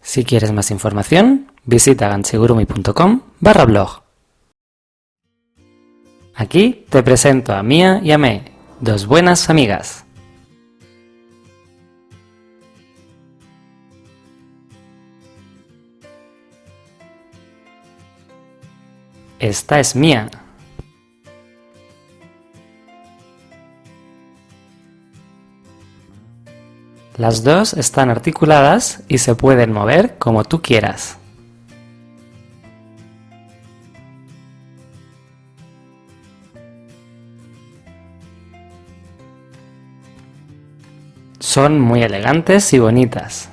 Si quieres más información, visita ganchigurumi.com/blog. Aquí te presento a Mia y a Me, dos buenas amigas. Esta es Mia. Las dos están articuladas y se pueden mover como tú quieras. Son muy elegantes y bonitas.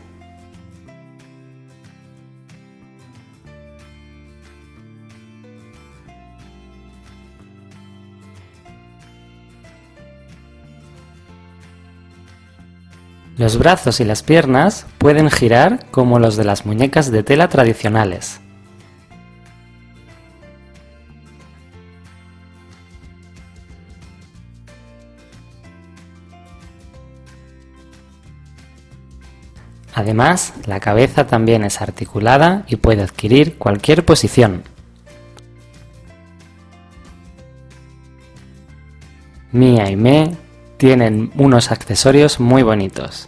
Los brazos y las piernas pueden girar como los de las muñecas de tela tradicionales. Además, la cabeza también es articulada y puede adquirir cualquier posición. Mia y Me tienen unos accesorios muy bonitos.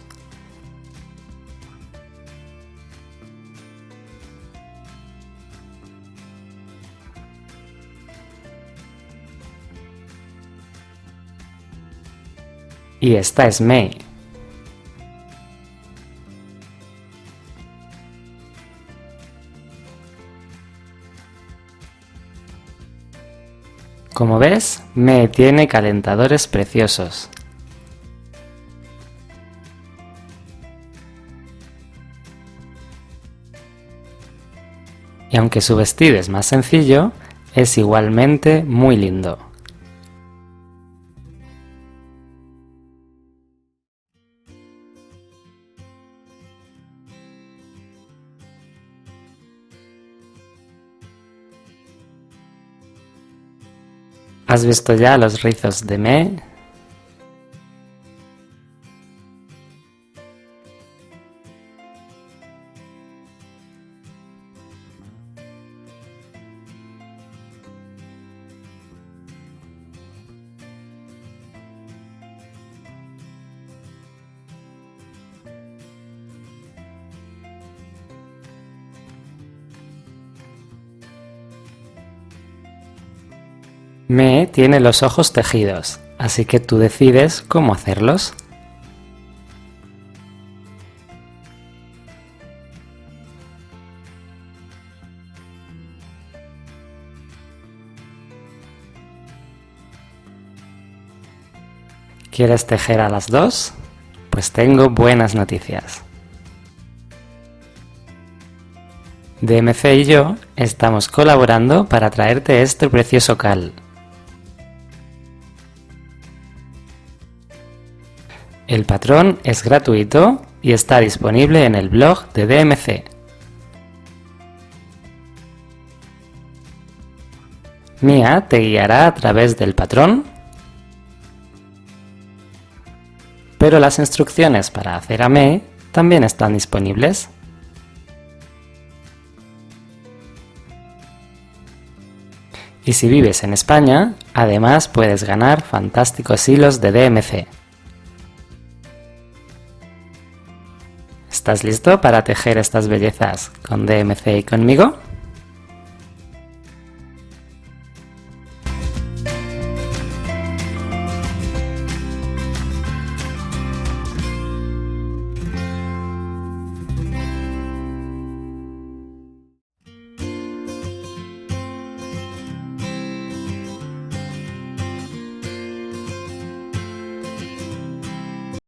Y esta es Me. Como ves, Me tiene calentadores preciosos. Y aunque su vestido es más sencillo, es igualmente muy lindo. ¿Has visto ya los rizos de Me? Me tiene los ojos tejidos, así que tú decides cómo hacerlos. ¿Quieres tejer a las dos? Pues tengo buenas noticias. DMC y yo estamos colaborando para traerte este precioso cal. El patrón es gratuito y está disponible en el blog de DMC. Mia te guiará a través del patrón, pero las instrucciones para hacer a Me también están disponibles. Y si vives en España, además puedes ganar fantásticos hilos de DMC. ¿Estás listo para tejer estas bellezas con DMC y conmigo?